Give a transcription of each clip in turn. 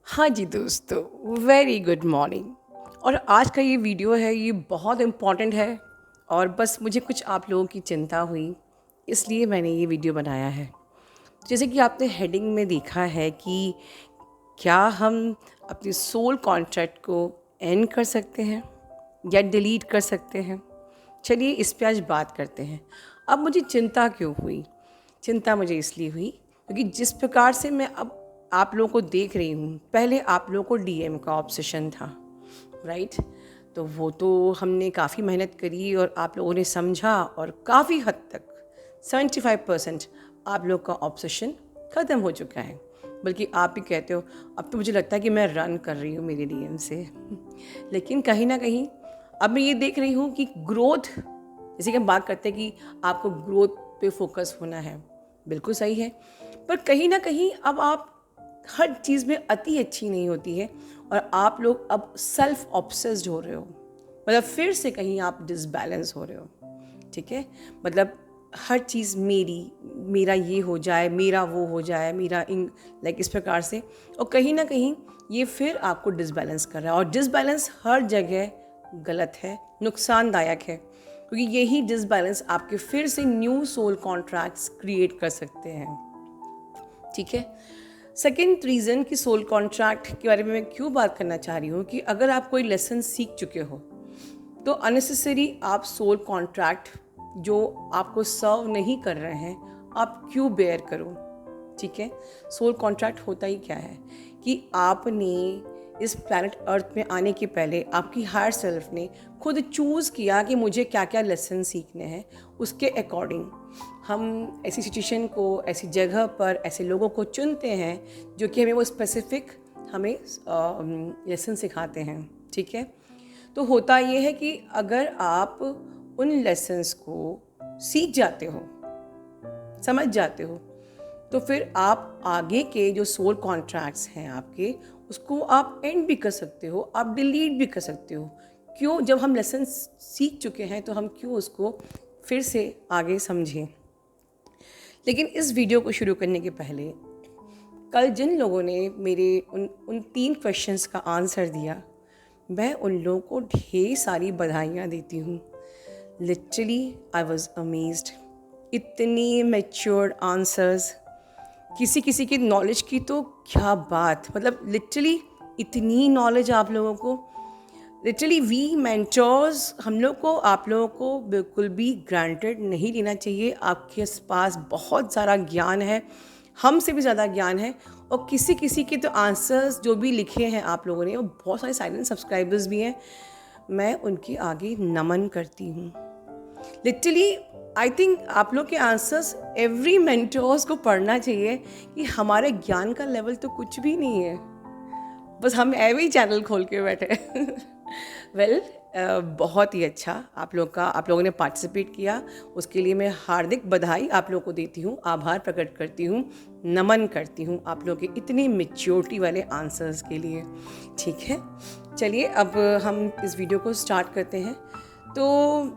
हाँ जी दोस्तों, very good morning. और आज का ये वीडियो है, ये बहुत इम्पॉर्टेंट है। और बस मुझे कुछ आप लोगों की चिंता हुई, इसलिए मैंने ये वीडियो बनाया है। जैसे कि आपने हेडिंग में देखा है कि क्या हम अपने सोल कॉन्ट्रैक्ट को एंड कर सकते हैं या डिलीट कर सकते हैं। चलिए इस पे आज बात करते हैं। अब मुझे चिंता क्यों हुई? चिंता मुझे इसलिए हुई क्योंकि जिस प्रकार से मैं अब आप लोगों को देख रही हूँ, पहले आप लोगों को डीएम का ऑब्सेशन था, राइट? तो वो तो हमने काफ़ी मेहनत करी और आप लोगों ने समझा और काफ़ी हद तक 75% आप लोग का ऑब्सेशन ख़त्म हो चुका है। बल्कि आप ही कहते हो, अब तो मुझे लगता है कि मैं रन कर रही हूँ मेरे डीएम से। लेकिन कहीं ना कहीं अब मैं ये देख रही हूँ कि ग्रोथ, जैसे कि हम बात करते हैं कि आपको ग्रोथ पे फोकस होना है, बिल्कुल सही है। पर कहीं ना कहीं अब आप हर चीज़ में अति अच्छी नहीं होती है और आप लोग अब सेल्फ ऑब्सेस्ड हो रहे हो। मतलब फिर से कहीं आप डिसबैलेंस हो रहे हो, ठीक है? मतलब हर चीज़ मेरा ये हो जाए, मेरा वो हो जाए, मेरा इन लाइक इस प्रकार से। और कहीं ना कहीं ये फिर आपको डिसबैलेंस कर रहा है, और डिसबैलेंस हर जगह गलत है, नुकसानदायक है, क्योंकि यही डिसबैलेंस आपके फिर से न्यू सोल कॉन्ट्रैक्ट्स क्रिएट कर सकते हैं, ठीक है? सेकेंड रीज़न कि सोल कॉन्ट्रैक्ट के बारे में मैं क्यों बात करना चाह रही हूँ कि अगर आप कोई लेसन सीख चुके हो तो अननेसेसरी आप सोल कॉन्ट्रैक्ट जो आपको सर्व नहीं कर रहे हैं, आप क्यों बेयर करो, ठीक है? सोल कॉन्ट्रैक्ट होता ही क्या है कि आपने इस प्लैनेट अर्थ में आने के पहले आपकी हायर सेल्फ ने खुद चूज़ किया कि मुझे क्या क्या लेसन सीखने हैं। उसके अकॉर्डिंग हम ऐसी सिचुएशन को, ऐसी जगह पर ऐसे लोगों को चुनते हैं जो कि हमें वो स्पेसिफिक हमें लेसन सिखाते हैं, ठीक है? तो होता ये है कि अगर आप उन लेसन्स को सीख जाते हो, समझ जाते हो, तो फिर आप आगे के जो सोल कॉन्ट्रैक्ट्स हैं आपके, उसको आप एंड भी कर सकते हो, आप डिलीट भी कर सकते हो। क्यों? जब हम लेसन सीख चुके हैं तो हम क्यों उसको फिर से आगे समझें। लेकिन इस वीडियो को शुरू करने के पहले, कल जिन लोगों ने मेरे उन उन 3 क्वेश्चंस का आंसर दिया, मैं उन लोगों को ढेर सारी बधाइयाँ देती हूँ। Literally I was amazed. इतनी मैच्योर्ड आंसर्स, किसी किसी की नॉलेज की तो क्या बात, मतलब लिटरली इतनी नॉलेज आप लोगों को। लिटरली वी मेंटर्स, हम लोग को आप लोगों को बिल्कुल भी ग्रांटेड नहीं लेना चाहिए। आपके पास बहुत सारा ज्ञान है, हमसे भी ज़्यादा ज्ञान है। और किसी किसी के तो आंसर्स जो भी लिखे हैं आप लोगों ने, वो बहुत सारे साइलेंट सब्सक्राइबर्स भी हैं, मैं उनके आगे नमन करती हूँ। लिटरली आई थिंक आप लोग के आंसर्स एवरी मेंटर्स को पढ़ना चाहिए कि हमारे ज्ञान का लेवल तो कुछ भी नहीं है, बस हम ऐवे ही चैनल खोल के बैठे। वेल बहुत ही अच्छा आप लोगों ने पार्टिसिपेट किया, उसके लिए मैं हार्दिक बधाई आप लोगों को देती हूँ, आभार प्रकट करती हूँ, नमन करती हूँ आप लोगों के इतनी मेच्योरिटी वाले आंसर्स के लिए, ठीक है? चलिए अब हम इस वीडियो को स्टार्ट करते हैं। तो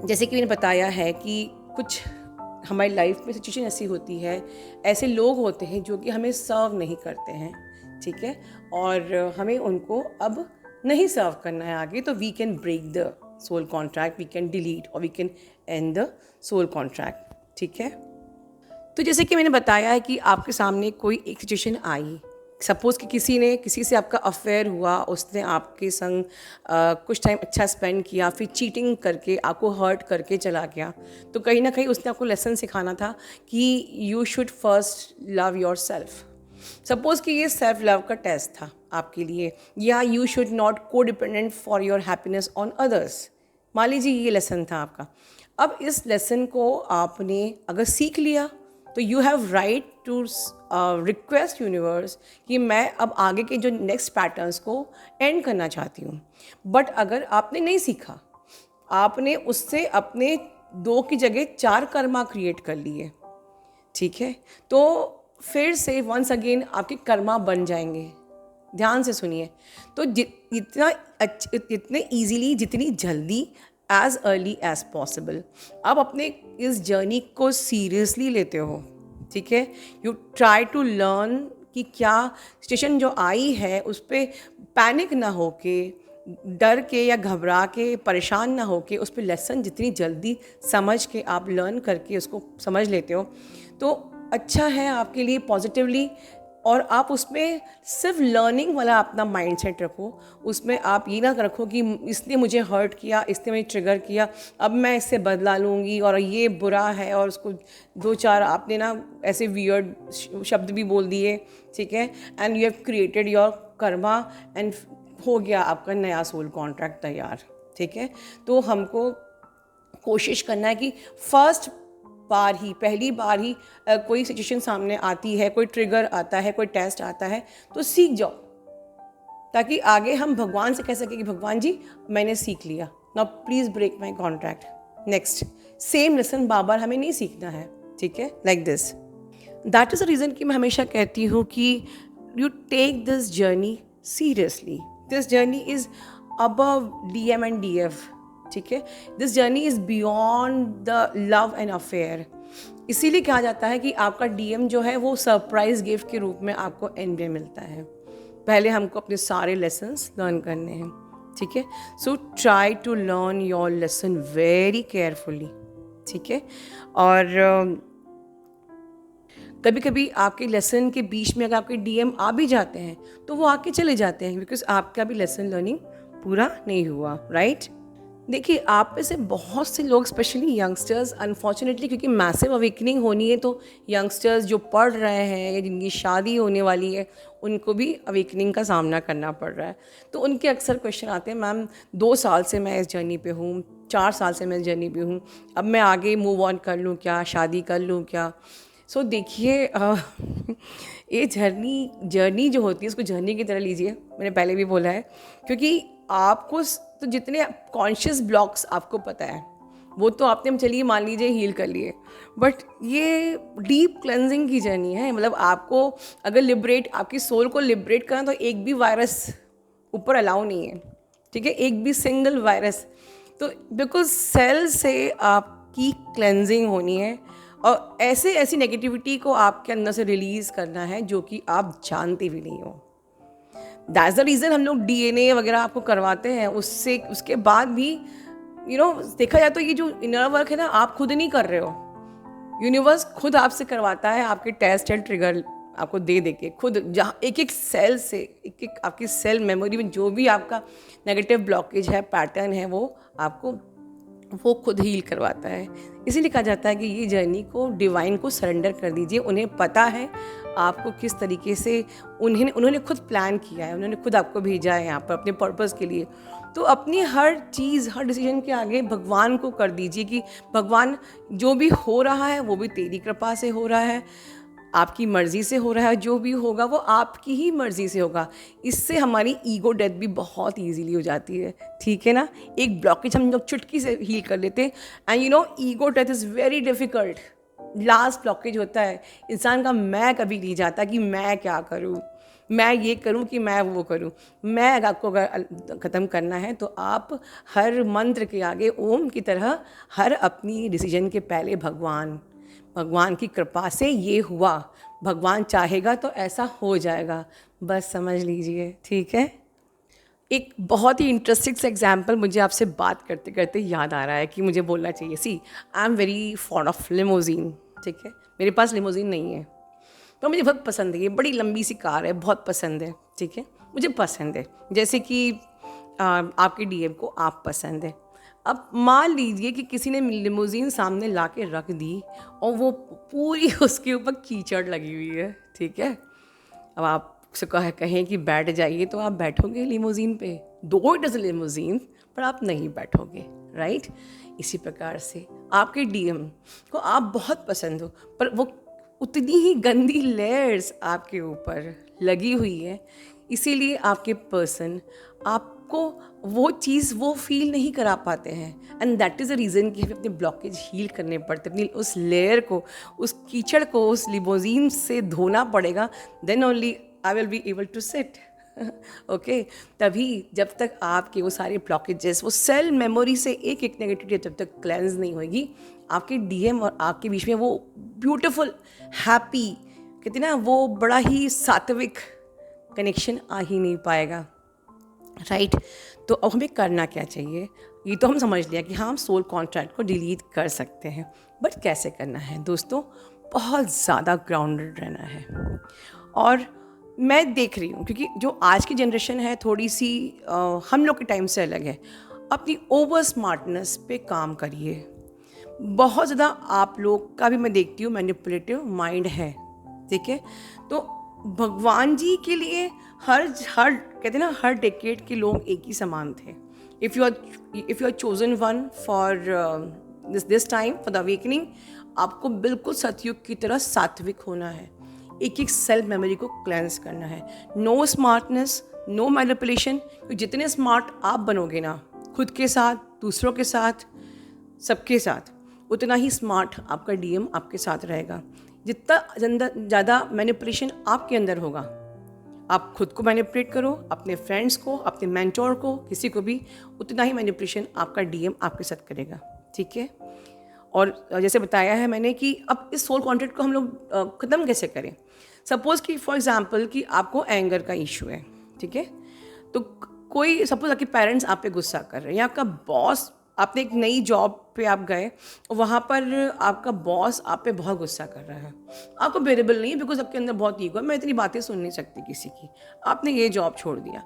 जैसे कि मैंने बताया है कि कुछ हमारी लाइफ में सिचुएशन ऐसी होती है, ऐसे लोग होते हैं जो कि हमें सर्व नहीं करते हैं, ठीक है? और हमें उनको अब नहीं सर्व करना है आगे, तो we can break the soul contract, we can delete और we can end the soul contract, ठीक है? तो जैसे कि मैंने बताया है कि आपके सामने कोई एक सिचुएशन आई, सपोज़ कि किसी से आपका अफेयर हुआ, उसने आपके संग कुछ टाइम अच्छा स्पेंड किया, फिर चीटिंग करके आपको हर्ट करके चला गया। तो कहीं ना कहीं उसने आपको लेसन सिखाना था कि you should first love your self. Suppose कि ये सेल्फ लव का टेस्ट था आपके लिए, या यू शुड नॉट को dependent for your happiness on others. मान लीजिए ये लेसन था आपका। अब इस लेसन को आपने अगर सीख लिया तो you have right to request universe कि मैं अब आगे के जो नेक्स्ट पैटर्न्स को एंड करना चाहती हूँ। बट अगर आपने नहीं सीखा, आपने उससे अपने 2 की जगह 4 कर्मा क्रिएट कर लिए, ठीक है? तो फिर से वंस अगेन आपके कर्मा बन जाएंगे। ध्यान से सुनिए। तो इतने ईजीली, जितनी जल्दी, एज अर्ली एज पॉसिबल आप अपने इस जर्नी को सीरियसली लेते हो, ठीक है? यू ट्राई टू लर्न कि क्या सिचुएशन जो आई है उस पर पैनिक ना होके, डर के या घबरा के, परेशान ना होके उस पर लेसन जितनी जल्दी समझ के आप लर्न करके उसको समझ लेते हो तो अच्छा है आपके लिए पॉजिटिवली। और आप उसमें सिर्फ लर्निंग वाला अपना माइंडसेट रखो, उसमें आप ये ना रखो कि इसने मुझे हर्ट किया, इसने मुझे ट्रिगर किया, अब मैं इससे बदला लूँगी और ये बुरा है, और उसको दो चार आपने ना ऐसे वियर्ड शब्द भी बोल दिए, ठीक है, and you have created your Karma and हो गया आपका नया सोल कॉन्ट्रैक्ट तैयार, ठीक है। तो हमको कोशिश करना है कि पहली बार ही कोई सिचुएशन सामने आती है, कोई ट्रिगर आता है, कोई टेस्ट आता है तो सीख जाओ, ताकि आगे हम भगवान से कह सकें कि भगवान जी मैंने सीख लिया, now please break my contract. Next same lesson बार बार हमें नहीं सीखना है, ठीक है, like this. That is the reason कि मैं हमेशा कहती हूँ कि you take this journey seriously. This journey is above DM and DF, ठीक है। This journey is beyond the love and affair. इसीलिए कहा जाता है कि आपका DM जो है वो सरप्राइज गिफ्ट के रूप में आपको एंड में मिलता है। पहले हमको अपने सारे लेसन्स लर्न करने हैं, ठीक है। So try to learn your lesson very carefully, ठीक है। और कभी कभी आपके लेसन के बीच में अगर आपके DM आ भी जाते हैं तो वो आके चले जाते हैं, बिकॉज आपका भी लेसन लर्निंग पूरा नहीं हुआ, राइट। देखिए, आप में से बहुत से लोग, स्पेशली यंगस्टर्स, अनफॉर्चुनेटली क्योंकि मैसिव अवेकनिंग होनी है तो यंगस्टर्स जो पढ़ रहे हैं या जिनकी शादी होने वाली है उनको भी अवेकनिंग का सामना करना पड़ रहा है। तो उनके अक्सर क्वेश्चन आते हैं, मैम 2 साल से मैं इस जर्नी पे हूँ, 4 साल से मैं इस जर्नी पे हूँ, अब मैं आगे मूव ऑन कर लूँ क्या, शादी कर लूँ क्या। सो देखिए, ये जर्नी जो होती है उसको जर्नी की तरह लीजिए, मैंने पहले भी बोला है, क्योंकि आपको तो जितने कॉन्शियस ब्लॉक्स आपको पता है वो तो आपने, हम चलिए मान लीजिए हील कर लिए, बट ये डीप क्लेंजिंग की जर्नी है। मतलब आपको अगर आपकी सोल को लिबरेट करना तो एक भी वायरस ऊपर अलाउ नहीं है, ठीक है, एक भी सिंगल वायरस। तो बिल्कुल सेल से आपकी क्लेंजिंग होनी है और ऐसी नेगेटिविटी को आपके अंदर से रिलीज़ करना है जो कि आप जानते भी नहीं हो। दैट्स द रीज़न हम लोग DNA वगैरह आपको करवाते हैं, उसके बाद भी देखा जाए तो ये जो इनर वर्क है ना, आप खुद नहीं कर रहे हो, यूनिवर्स खुद आपसे करवाता है। आपके टेस्ट एंड ट्रिगर आपको दे के खुद, जहाँ एक एक सेल से, एक एक आपकी सेल मेमोरी में जो भी आपका नेगेटिव ब्लॉकेज है, पैटर्न है, वो खुद हील करवाता है। इसीलिए कहा जाता है कि ये जर्नी को डिवाइन को सरेंडर कर दीजिए। उन्हें पता है आपको किस तरीके से, उन्होंने खुद प्लान किया है, उन्होंने खुद आपको भेजा है यहाँ पर अपने पर्पस के लिए। तो अपनी हर चीज़, हर डिसीजन के आगे भगवान को कर दीजिए कि भगवान जो भी हो रहा है वो भी तेरी कृपा से हो रहा है, आपकी मर्ज़ी से हो रहा है, जो भी होगा वो आपकी ही मर्ज़ी से होगा। इससे हमारी ईगो डेथ भी बहुत ईजीली हो जाती है, ठीक है ना। एक ब्लॉकेज हम लोग चुटकी से हील कर लेते हैं, and ego death is very difficult. Last blockage होता है इंसान का, मैं कभी नहीं जाता कि मैं क्या करूँ, मैं ये करूँ कि मैं वो करूँ। मैं अगर आपको ख़त्म करना है तो आप हर मंत्र के आगे ओम की तरह हर अपनी डिसीजन के पहले भगवान की कृपा से ये हुआ, भगवान चाहेगा तो ऐसा हो जाएगा, बस समझ लीजिए, ठीक है। एक बहुत ही इंटरेस्टिंग सा एग्जाम्पल मुझे आपसे बात करते करते याद आ रहा है कि मुझे बोलना चाहिए। See, I am very fond of limousine, ठीक है। मेरे पास लिमोजीन नहीं है तो मुझे बहुत पसंद है, ये बड़ी लंबी सी कार है, बहुत पसंद है, ठीक है, मुझे पसंद है। जैसे कि आपके DM को आप पसंद है। अब मान लीजिए कि किसी ने लिमोजीन सामने ला के रख दी और वो पूरी उसके ऊपर कीचड़ लगी हुई है, ठीक है। अब आप से कहें कि बैठ जाइए तो आप बैठोगे लिमोजीन पे, दो इट इज़ लिमोजीन, पर आप नहीं बैठोगे, राइट। इसी प्रकार से आपके DM को आप बहुत पसंद हो, पर वो उतनी ही गंदी लेयर्स आपके ऊपर लगी हुई है, इसीलिए आपके पर्सन आपको वो चीज़ वो फील नहीं करा पाते हैं। And that is the reason कि हमें अपने ब्लॉकेज हील करने पड़ते, अपनी उस लेयर को, उस कीचड़ को, उस लिमोजीन से धोना पड़ेगा। Then only I will be able to sit, okay. तभी जब तक आपके वो सारे ब्लॉकेजेस, वो सेल मेमोरी से एक एक नेगेटिविटी जब तक क्लेंस नहीं होगी, आपके DM और आपके बीच में वो ब्यूटीफुल हैप्पी कहते ना वो बड़ा ही सात्विक कनेक्शन आ ही नहीं पाएगा, राइट। तो अब हमें करना क्या चाहिए? ये तो हम समझ लिया कि हाँ, हम सोल कॉन्ट्रैक्ट को डिलीट कर सकते हैं, बट कैसे करना है दोस्तों? बहुत ज़्यादा ग्राउंडेड रहना है। और मैं देख रही हूँ, क्योंकि जो आज की जनरेशन है थोड़ी सी हम लोग के टाइम से अलग है। अपनी ओवर स्मार्टनेस पे काम करिए। बहुत ज़्यादा आप लोग का भी मैं देखती हूँ मैनिपुलेटिव माइंड है, ठीक है। तो भगवान जी के लिए हर कहते हैं ना, हर डेकेड के लोग एक ही समान थे। If you are chosen one for this time for the awakening, आपको बिल्कुल सतयुग की तरह सात्विक होना है। एक एक सेल्फ मेमोरी को क्लेंस करना है। No smartness, no manipulation. जितने स्मार्ट आप बनोगे ना, खुद के साथ, दूसरों के साथ, सबके साथ, उतना ही स्मार्ट आपका डीएम आपके साथ रहेगा। जितना ज़्यादा मैनिपुलेशन आपके अंदर होगा, आप खुद को मैनिपुलेट करो, अपने फ्रेंड्स को, अपने मेंटोर को, किसी को भी, उतना ही मैनिपुलेशन आपका डीएम आपके साथ करेगा, ठीक है। और जैसे बताया है मैंने कि अब इस सोल कॉन्ट्रैक्ट को हम लोग ख़त्म कैसे करें। सपोज़ कि फॉर एग्जांपल कि आपको एंगर का इशू है, ठीक है। तो कोई सपोज आपके पेरेंट्स आप पे गुस्सा कर रहे हैं, या आपका बॉस, आपने एक नई जॉब पे आप गए और वहाँ पर आपका बॉस आप पे बहुत गुस्सा कर रहा है। आपको बेरेबल नहीं है, बिकॉज आपके अंदर बहुत ईगो है, मैं इतनी बातें सुन नहीं सकती किसी की। आपने ये जॉब छोड़ दिया,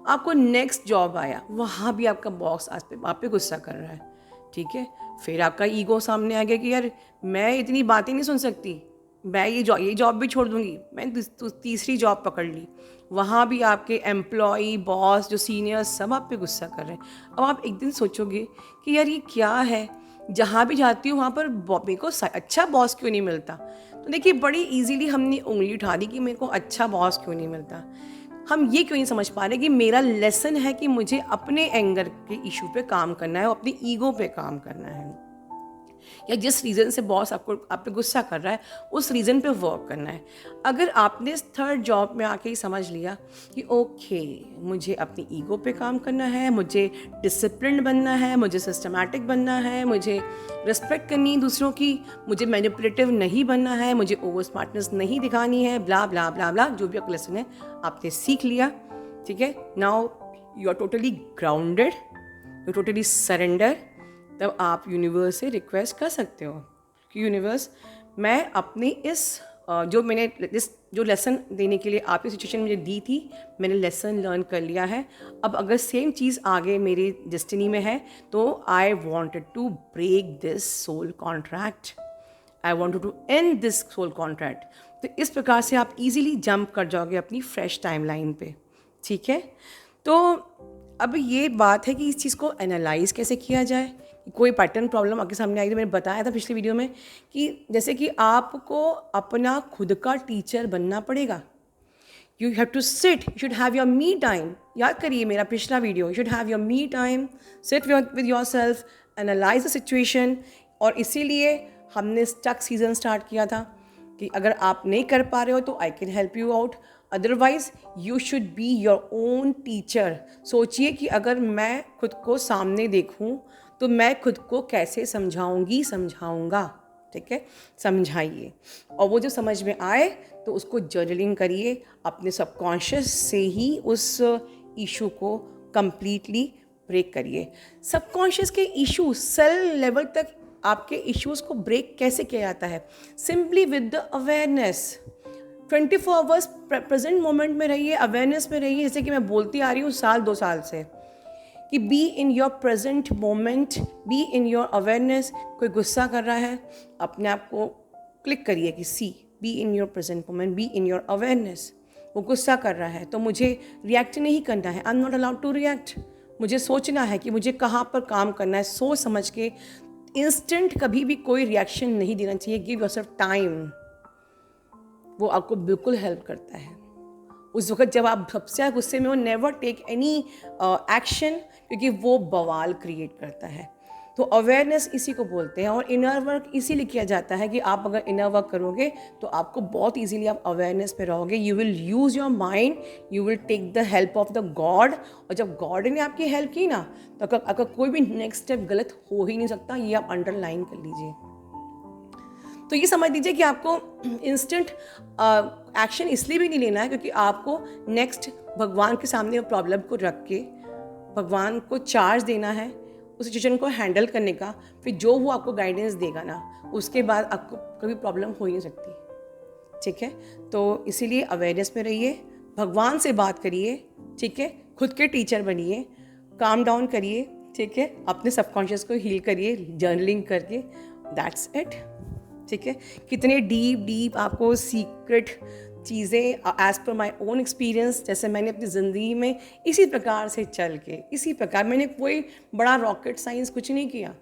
आपको नेक्स्ट जॉब आया, वहाँ भी आपका बॉस आप पे गुस्सा कर रहा है, ठीक है। फिर आपका ईगो सामने आ गया कि यार मैं इतनी बातें नहीं सुन सकती, मैं ये जॉब भी छोड़ दूंगी, मैं तीसरी जॉब पकड़ ली। वहाँ भी आपके एम्प्लॉई, बॉस, जो सीनियर्स, सब आप पे गुस्सा कर रहे हैं। अब आप एक दिन सोचोगे कि यार ये क्या है, जहाँ भी जाती हूँ वहाँ पर मेरे को अच्छा बॉस क्यों नहीं मिलता। तो देखिए, बड़ी इजीली हमने उंगली उठा दी कि मेरे को अच्छा बॉस क्यों नहीं मिलता। हम ये क्यों नहीं समझ पा रहे कि मेरा लेसन है कि मुझे अपने एंगर के इशू पे काम करना है और अपनी ईगो पे काम करना है, या जिस रीज़न से बॉस आप पे गुस्सा कर रहा है उस रीज़न पे वर्क करना है। अगर आपने इस थर्ड जॉब में आके ही समझ लिया कि ओके, मुझे अपनी ईगो पे काम करना है, मुझे डिसिप्लिन बनना है, मुझे सिस्टमैटिक बनना है, मुझे रिस्पेक्ट करनी है दूसरों की, मुझे मैनिपुलेटिव नहीं बनना है, मुझे ओवर स्मार्टनेस नहीं दिखानी है, ब्ला ब्ला ब्ला ब्ला, जो भी आपका लेसन है आपने सीख लिया, ठीक है। Now you are totally grounded, you totally surrender. तब आप यूनिवर्स से रिक्वेस्ट कर सकते हो कि यूनिवर्स, मैं अपनी जो लेसन देने के लिए आपकी सिचुएशन मुझे दी थी, मैंने लेसन लर्न कर लिया है। अब अगर सेम चीज़ आगे मेरी डेस्टिनी में है तो I wanted to break this soul contract, I wanted to end this soul contract. तो इस प्रकार से आप इजीली जंप कर जाओगे अपनी फ्रेश टाइमलाइन पे, ठीक है। तो अब ये बात है कि इस चीज़ को एनालाइज कैसे किया जाए। कोई पैटर्न प्रॉब्लम आपके सामने आई, तो मैंने बताया था पिछली वीडियो में कि जैसे कि आपको अपना खुद का टीचर बनना पड़ेगा। You have to sit, you should have your me time. याद करिए मेरा पिछला video, you should have your me time, sit with yourself, analyse the situation. और इसीलिए हमने स्टक सीजन स्टार्ट किया था कि अगर आप नहीं कर पा रहे हो तो I can help you out, otherwise you should be your own teacher. सोचिए कि अगर मैं खुद को सामने देखूं तो मैं खुद को कैसे समझाऊंगा, ठीक है। समझाइए, और वो जो समझ में आए तो उसको जर्नलिंग करिए, अपने सबकॉन्शियस से ही उस इशू को कंप्लीटली ब्रेक करिए। सबकॉन्शियस के इशू सेल लेवल तक आपके इश्यूज़ को ब्रेक कैसे किया जाता है? Simply with the awareness. 24 hours present moment में रहिए, अवेयरनेस में रहिए। जैसे कि मैं बोलती आ रही हूँ 2 साल से कि B in your present moment, be in your awareness. कोई गुस्सा कर रहा है, अपने आप को क्लिक करिए कि see, be in your present moment, be in your awareness. वो गुस्सा कर रहा है तो मुझे रिएक्ट नहीं करना है, I am not allowed to react. मुझे सोचना है कि मुझे कहाँ पर काम करना है, सोच समझ के। इंस्टेंट कभी भी कोई रिएक्शन नहीं देना चाहिए, गिव योरसेल्फ टाइम। वो आपको बिल्कुल हेल्प करता है। उस वक्त जब आप सबसे गुस्से में हो, नेवर टेक एनी एक्शन, क्योंकि वो बवाल क्रिएट करता है। तो अवेयरनेस इसी को बोलते हैं, और इनर वर्क इसीलिए किया जाता है कि आप अगर इनर वर्क करोगे तो आपको बहुत इजीली आप अवेयरनेस पे रहोगे। You will use your mind, you will take the help of the God. और जब गॉड ने आपकी हेल्प की ना, तो आपका कोई भी नेक्स्ट स्टेप गलत हो ही नहीं सकता। ये आप अंडरलाइन कर लीजिए। तो ये समझ लीजिए कि आपको इंस्टेंट एक्शन इसलिए भी नहीं लेना है क्योंकि आपको नेक्स्ट भगवान के सामने प्रॉब्लम को रख के भगवान को चार्ज देना है उस सिचुएशन को हैंडल करने का। फिर जो वो आपको गाइडेंस देगा ना, उसके बाद आपको कभी प्रॉब्लम हो ही नहीं सकती। ठीक है, तो इसीलिए अवेयरनेस में रहिए, भगवान से बात करिए, ठीक है, खुद के टीचर बनिए, काम डाउन करिए, ठीक है, अपने सबकॉन्शियस को हील करिए जर्नलिंग करके, दैट्स इट। ठीक है, कितने डीप आपको सीक्रेट चीज़ें as per my own experience, जैसे मैंने अपनी ज़िंदगी में इसी प्रकार से चल के, इसी प्रकार, मैंने कोई बड़ा रॉकेट साइंस कुछ नहीं किया,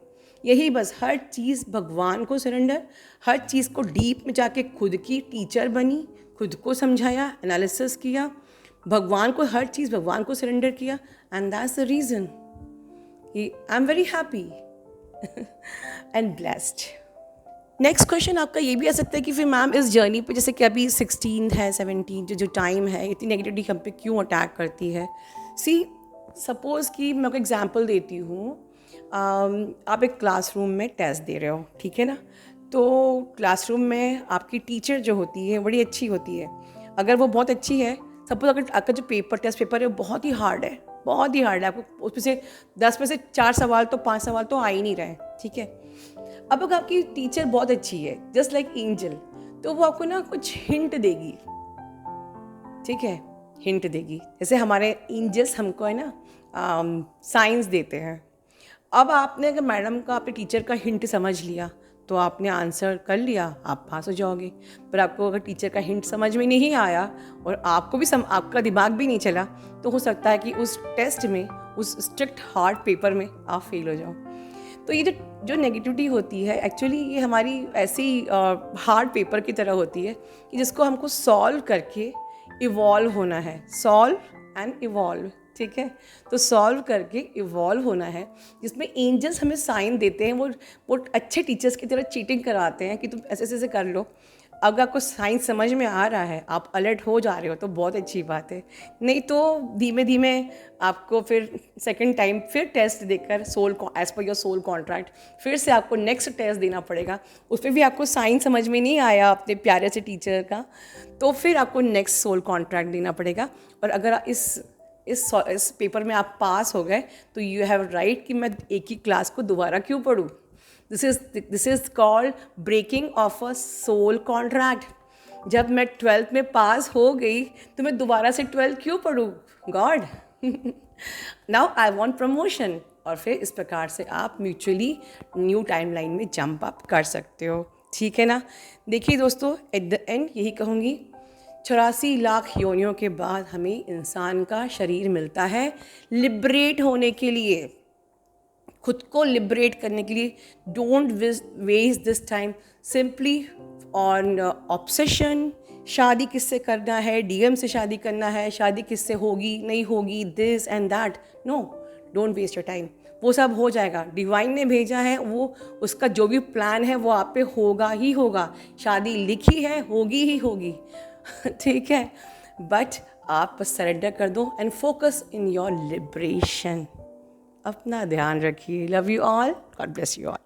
यही बस हर चीज़ भगवान को सरेंडर, हर चीज़ को डीप में जाके खुद की टीचर बनी, खुद को समझाया, एनालिसिस किया, भगवान को हर चीज़ भगवान को सरेंडर किया, and that's the reason I am very happy and blessed. Next question आपका ये भी आ सकता है कि फिर मैम इस जर्नी पे, जैसे कि अभी 16 है 17 जो टाइम है, इतनी नेगेटिविटी हम पे क्यों अटैक करती है। सी सपोज़ कि मैं आपको एग्जांपल देती हूँ, आप एक क्लासरूम में टेस्ट दे रहे हो, ठीक है ना, तो क्लासरूम में आपकी टीचर जो होती है बड़ी अच्छी होती है। अगर वो बहुत अच्छी है, सपोज अगर आपका जो टेस्ट पेपर है वो बहुत ही हार्ड है, बहुत ही हार्ड है, आपको उसमें से 10 में से 4 सवाल तो 5 सवाल तो आ ही नहीं रहे, ठीक है। अब अगर आपकी टीचर बहुत अच्छी है, जस्ट लाइक एंजल, तो वो आपको ना कुछ हिंट देगी, ठीक है, हिंट देगी। जैसे हमारे एंजल्स हमको है ना साइंस देते हैं। अब आपने अगर मैडम का, अपने टीचर का हिंट समझ लिया तो आपने आंसर कर लिया, आप पास हो जाओगे। पर आपको अगर टीचर का हिंट समझ में नहीं आया और आपको भी आपका दिमाग भी नहीं चला, तो हो सकता है कि उस टेस्ट में, उस स्ट्रिक्ट हार्ड पेपर में आप फेल हो जाओ। तो ये जो नेगेटिविटी होती है, एक्चुअली ये हमारी ऐसी हार्ड पेपर की तरह होती है कि जिसको हमको सॉल्व करके इवॉल्व होना है, सॉल्व एंड इवॉल्व, ठीक है। तो सॉल्व करके इवॉल्व होना है, जिसमें एंजल्स हमें साइन देते हैं, वो अच्छे टीचर्स की तरह चीटिंग कराते हैं कि तुम ऐसे ऐसे कर लो। अगर आपको साइंस समझ में आ रहा है, आप अलर्ट हो जा रहे हो, तो बहुत अच्छी बात है। नहीं तो धीमे धीमे आपको फिर सेकंड टाइम फिर टेस्ट देकर as per your soul contract फिर से आपको नेक्स्ट टेस्ट देना पड़ेगा। उसमें भी आपको साइंस समझ में नहीं आया अपने प्यारे से टीचर का, तो फिर आपको नेक्स्ट सोल कॉन्ट्रैक्ट देना पड़ेगा। और अगर इस पेपर में आप पास हो गए तो यू हैव राइट कि मैं एक ही क्लास को दोबारा क्यों पढ़ूँ। This is called breaking of a soul contract. जब मैं 12th में पास हो गई तो मैं दोबारा से 12th क्यों पढ़ूँ, God. Now I want promotion. और फिर इस प्रकार से आप म्यूचुअली न्यू टाइमलाइन में जंप अप कर सकते हो, ठीक है ना। देखिए दोस्तों, एट द एंड यही कहूँगी, 84 लाख योनियों के बाद हमें इंसान का शरीर मिलता है लिबरेट होने के लिए, खुद को लिबरेट करने के लिए। Don't waste this time simply on obsession. शादी किससे करना है, डीएम से शादी करना है, शादी किससे होगी नहीं होगी, this and that, no, don't waste your time. वो सब हो जाएगा, डिवाइन ने भेजा है, वो उसका जो भी प्लान है वो आप पे होगा ही होगा। शादी लिखी है, होगी ही होगी, ठीक है। बट आप बस सरेंडर कर दो and focus in your liberation. अपना ध्यान रखिए। Love you all, God bless you all.